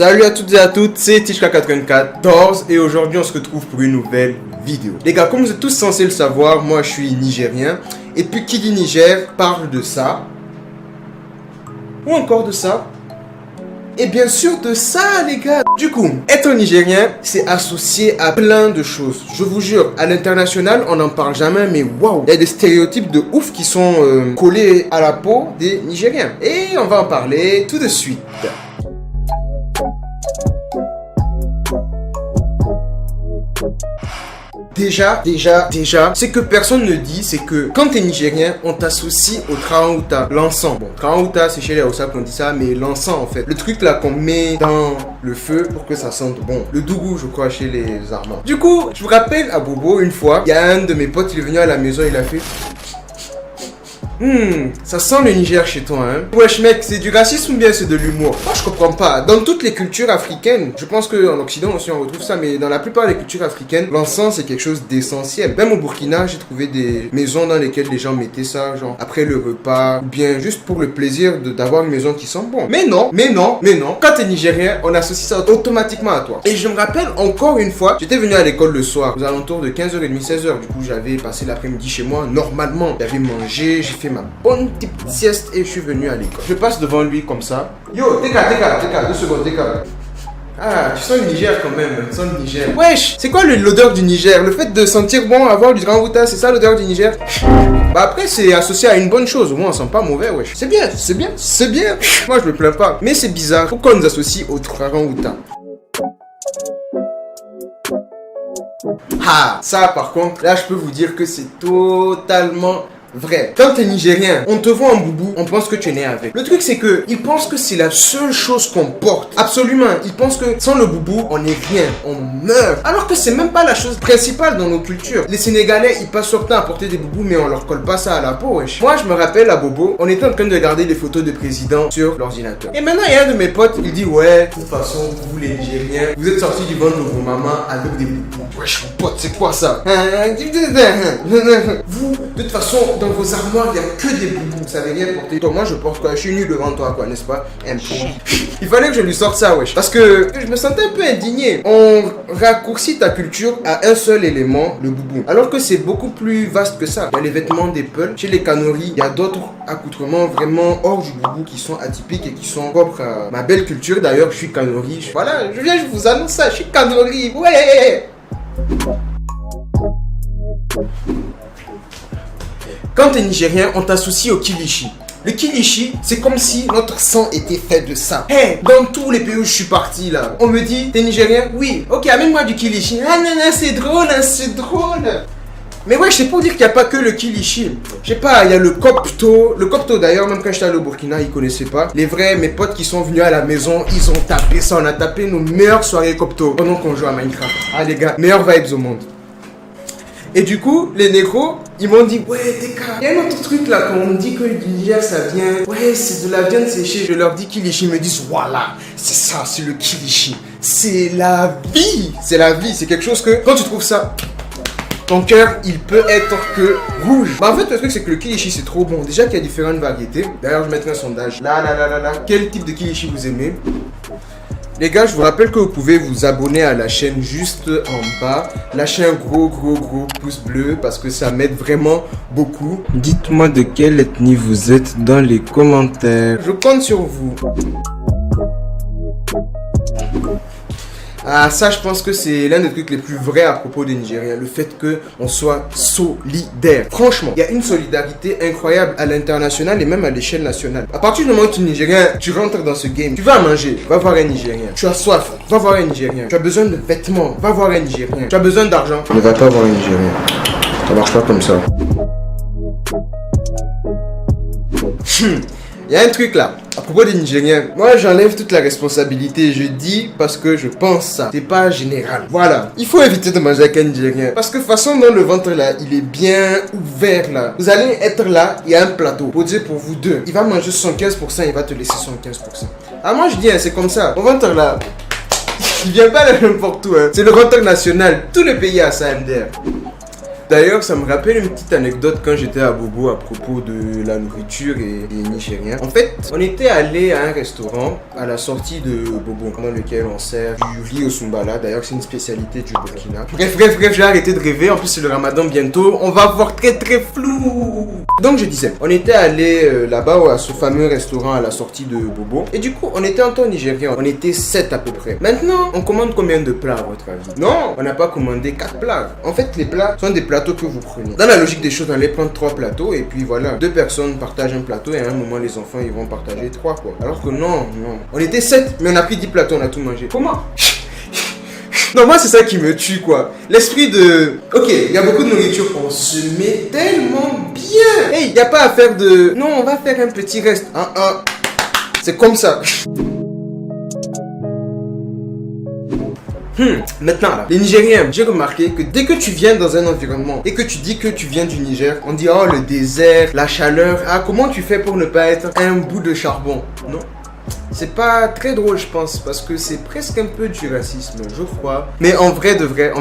Salut à toutes et à toutes, c'est Tishka94 et aujourd'hui on se retrouve pour une nouvelle vidéo. Les gars, comme vous êtes tous censés le savoir, moi je suis nigérien. Et puis qui dit Niger parle de ça. Ou encore de ça. Et bien sûr de ça les gars. Du coup, être nigérien, c'est associé à plein de choses. Je vous jure, à l'international, on n'en parle jamais, mais waouh, il y a des stéréotypes de ouf qui sont collés à la peau des Nigériens. Et on va en parler tout de suite. Déjà, ce que personne ne dit, c'est que quand t'es nigérien, on t'associe au traouta, l'encens. Bon, traouta, c'est chez les Hausa qu'on dit ça, mais l'encens en fait. Le truc là qu'on met dans le feu pour que ça sente bon. Le dougou, je crois, chez les Armands. Du coup, je vous rappelle à Bobo, une fois, il y a un de mes potes, il est venu à la maison, il a fait... ça sent le Niger chez toi, hein. Wesh mec, c'est du racisme ou bien c'est de l'humour? Moi je comprends pas. Dans toutes les cultures africaines, je pense qu'en Occident aussi on retrouve ça, mais dans la plupart des cultures africaines, l'encens c'est quelque chose d'essentiel. Même au Burkina, j'ai trouvé des maisons dans lesquelles les gens mettaient ça, genre après le repas, ou bien juste pour le plaisir d'avoir une maison qui sent bon. Mais non. Quand t'es nigérien, on associe ça automatiquement à toi. Et je me rappelle encore une fois, j'étais venu à l'école le soir, aux alentours de 15h30, 16h. Du coup, j'avais passé l'après-midi chez moi. Normalement, j'avais mangé, j'ai fait ma bonne petite sieste et je suis venu à l'école. Je passe devant lui comme ça. Yo, Teka, 2 secondes, Teka. Ah, tu sens le Niger quand même, tu sens le Niger. Wesh, c'est quoi l'odeur du Niger? Le fait de sentir bon, avoir du grand outa, c'est ça l'odeur du Niger? Bah après, c'est associé à une bonne chose, au moins on sent pas mauvais, wesh. C'est bien. Moi je me plains pas. Mais c'est bizarre, pourquoi on nous associe au grand outa? Ah, ça par contre, là je peux vous dire que c'est totalement vrai. Quand t'es nigérien, on te voit en boubou, on pense que tu es né avec. Le truc c'est que ils pensent que c'est la seule chose qu'on porte. Absolument. Ils pensent que sans le boubou, on n'est rien, on meurt. Alors que c'est même pas la chose principale dans nos cultures. Les Sénégalais, ils passent leur temps à porter des boubous, mais on leur colle pas ça à la peau, wesh. Moi, je me rappelle à Bobo, on était en train de regarder des photos de présidents sur l'ordinateur. Et maintenant, il y a un de mes potes, il dit ouais, de toute façon, vous les Nigériens, vous êtes sortis du ventre de vos mamans avec des boubous. Wesh, mon pote, c'est quoi ça? Vous, de toute façon, dans vos armoires, il n'y a que des boubous, vous savez rien porter. Toi, moi, je porte quoi? Je suis nu devant toi, quoi, n'est-ce pas? Il fallait que je lui sorte ça, wesh. Parce que je me sentais un peu indigné. On raccourcit ta culture à un seul élément, le boubou. Alors que c'est beaucoup plus vaste que ça. Il y a les vêtements des peuls. Chez les Canories, il y a d'autres accoutrements vraiment hors du boubou qui sont atypiques et qui sont propres à ma belle culture. D'ailleurs, je suis Kanori. Voilà, je vous annonce ça, je suis Kanori. Ouais! Quand t'es nigérien, on t'associe au kilishi. Le kilishi, c'est comme si notre sang était fait de ça. Hey, dans tous les pays où je suis parti là, on me dit, t'es nigérien? Oui, ok, amène-moi du kilishi. Ah non, c'est drôle, c'est drôle. Mais ouais, je sais pas dire qu'il n'y a pas que le kilishi. Je sais pas, il y a le kopto. Le kopto d'ailleurs, même quand j'étais allé au Burkina, ils connaissaient pas. Les vrais, mes potes qui sont venus à la maison, ils ont tapé ça. On a tapé nos meilleures soirées kopto pendant qu'on joue à Minecraft. Ah les gars, meilleures vibes au monde. Et du coup, les négros, ils m'ont dit, ouais, Teka, il y a un autre truc là, quand on dit que du Niger ça vient, ouais, c'est de la viande séchée. Je leur dis kilishi, ils me disent, voilà, c'est ça, c'est le kilishi. C'est la vie, c'est quelque chose que, quand tu trouves ça, ton cœur, il peut être que rouge. Bah en fait, le truc, c'est que le kilishi, c'est trop bon. Déjà qu'il y a différentes variétés. D'ailleurs, je mettrai un sondage. Là. Quel type de kilishi vous aimez? Les gars, je vous rappelle que vous pouvez vous abonner à la chaîne juste en bas. Lâchez un gros pouce bleu parce que ça m'aide vraiment beaucoup. Dites-moi de quelle ethnie vous êtes dans les commentaires. Je compte sur vous. Ah ça, je pense que c'est l'un des trucs les plus vrais à propos des Nigériens. Le fait qu'on soit solidaire. Franchement, il y a une solidarité incroyable à l'international et même à l'échelle nationale. À partir du moment où tu es Nigérien, tu rentres dans ce game. Tu vas manger, va voir un Nigérien. Tu as soif, va voir un Nigérien. Tu as besoin de vêtements, va voir un Nigérien. Tu as besoin d'argent, ne va pas voir un Nigérien. Ça marche pas comme ça. Il y a un truc là, à propos des Nigériens. Moi j'enlève toute la responsabilité, je dis parce que je pense ça. C'est pas général. Voilà. Il faut éviter de manger avec un Nigérien. Parce que de toute façon dans le ventre là, il est bien ouvert là. Vous allez être là, il y a un plateau. Pour dire pour vous deux. Il va manger 75%, il va te laisser 75%. Ah moi je dis, hein, c'est comme ça. Mon ventre là, il vient pas de n'importe où. Hein. C'est le ventre national. Tout le pays a ça MDR. D'ailleurs, ça me rappelle une petite anecdote quand j'étais à Bobo à propos de la nourriture et des Nigériens. En fait, on était allé à un restaurant à la sortie de Bobo, dans lequel on sert du riz au Soumbala. D'ailleurs, c'est une spécialité du Burkina. Bref, j'ai arrêté de rêver. En plus, c'est le Ramadan bientôt. On va voir très flou. Donc, je disais, on était allé là-bas à ce fameux restaurant à la sortie de Bobo. Et du coup, on était en temps nigérien. On était 7 à peu près. Maintenant, on commande combien de plats à votre avis? Non, on n'a pas commandé 4 plats. En fait, les plats sont des plateaux que vous prenez. Dans la logique des choses, on allait prendre 3 plateaux et puis voilà, 2 personnes partagent un plateau et à un moment, les enfants, ils vont partager 3 quoi. Alors que non. On était 7, mais on a pris 10 plateaux, on a tout mangé. Comment? Non, moi, c'est ça qui me tue, quoi. L'esprit de... Ok, il y a beaucoup de nourriture, on se met tellement bien. Hey, il n'y a pas à faire de... Non, on va faire un petit reste. C'est comme ça. Maintenant là, les Nigériens, j'ai remarqué que dès que tu viens dans un environnement et que tu dis que tu viens du Niger, on dit oh le désert, la chaleur, comment tu fais pour ne pas être un bout de charbon? Non, c'est pas très drôle je pense parce que c'est presque un peu du racisme, je crois. Mais en vrai de vrai,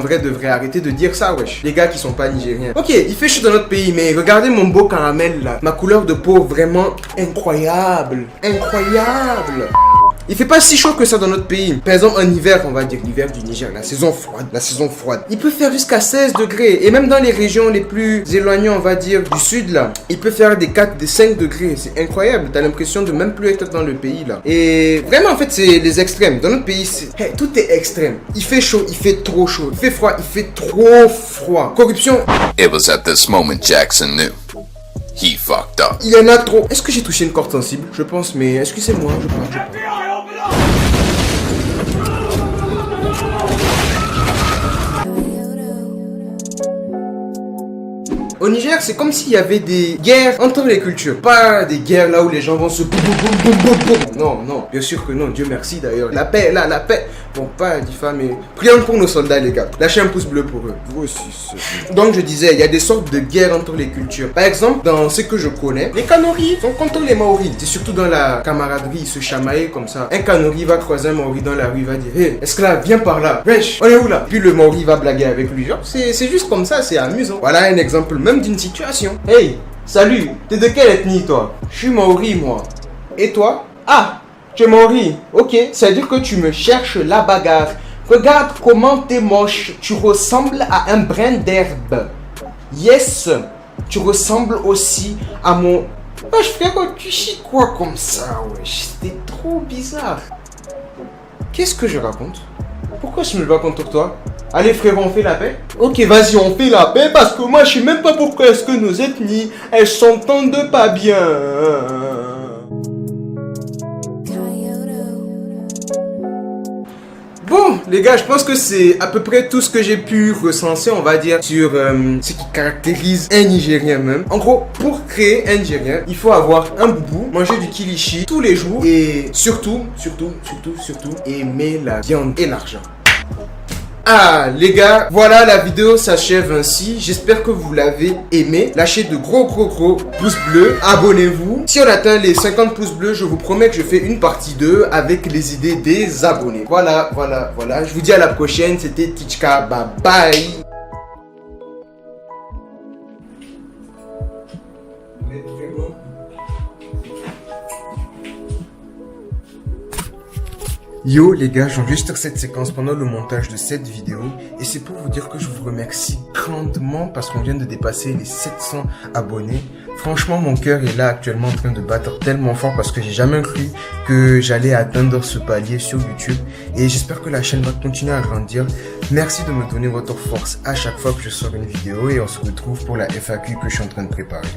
arrêtez de dire ça wesh, les gars qui sont pas nigériens. Ok, il fait chaud dans notre pays, mais regardez mon beau caramel là, ma couleur de peau vraiment incroyable. Il fait pas si chaud que ça dans notre pays. Par exemple, en hiver, on va dire l'hiver du Niger, la saison froide. Il peut faire jusqu'à 16 degrés. Et même dans les régions les plus éloignées, on va dire, du sud, là, il peut faire des 4, des 5 degrés. C'est incroyable. T'as l'impression de même plus être dans le pays, là. Et vraiment, en fait, c'est les extrêmes. Dans notre pays, tout est extrême. Il fait chaud, il fait trop chaud. Il fait froid, il fait trop froid. Corruption. It was at this moment Jackson knew. He fucked up. Il y en a trop. Est-ce que j'ai touché une corde sensible? Je pense, mais excusez-moi, je pense. Au Niger, c'est comme s'il y avait des guerres entre les cultures. Pas des guerres là où les gens vont se... Non, bien sûr que non, Dieu merci d'ailleurs. La paix, là, la paix. Bon, pas diffamer. Prions pour nos soldats, les gars. Lâchez un pouce bleu pour eux. Vous aussi, donc, je disais, il y a des sortes de guerres entre les cultures. Par exemple, dans ce que je connais, les Kanouris sont contre les Maoris. C'est surtout dans la camaraderie, ils se chamaillent comme ça. Un Kanouri va croiser un Maori dans la rue, il va dire hey, esclave, viens par là. Wesh, on est où là? Puis le Maori va blaguer avec lui. Genre, c'est juste comme ça, c'est amusant. Voilà un exemple même d'une situation. Hey, salut, t'es de quelle ethnie toi? Je suis Maori moi. Et toi? Ah, tu es Maori. Ok, ça veut dire que tu me cherches la bagarre. Regarde comment t'es moche. Tu ressembles à un brin d'herbe. Yes, tu ressembles aussi à mon... Wesh frérot, tu chies quoi comme ça? Wesh, c'était trop bizarre. Qu'est-ce que je raconte? Pourquoi je me bats contre toi? Allez frérot, on fait la paix? Ok, vas-y, on fait la paix parce que moi je sais même pas pourquoi est-ce que nos ethnies, elles s'entendent pas bien. Bon, les gars, je pense que c'est à peu près tout ce que j'ai pu recenser, on va dire, sur ce qui caractérise un Nigérien même. En gros, pour créer un Nigérien, il faut avoir un boubou, manger du kilichi tous les jours et surtout, aimer la viande et l'argent. Ah les gars, voilà la vidéo s'achève ainsi. J'espère que vous l'avez aimé. Lâchez de gros pouces bleus. Abonnez-vous. Si on atteint les 50 pouces bleus, je vous promets que je fais une partie 2 avec les idées des abonnés. Voilà. Je vous dis à la prochaine. C'était Tichka. Bye bye. Yo les gars, j'enregistre cette séquence pendant le montage de cette vidéo et c'est pour vous dire que je vous remercie grandement parce qu'on vient de dépasser les 700 abonnés. Franchement, mon cœur est là actuellement en train de battre tellement fort parce que j'ai jamais cru que j'allais atteindre ce palier sur YouTube et j'espère que la chaîne va continuer à grandir. Merci de me donner votre force à chaque fois que je sors une vidéo et on se retrouve pour la FAQ que je suis en train de préparer.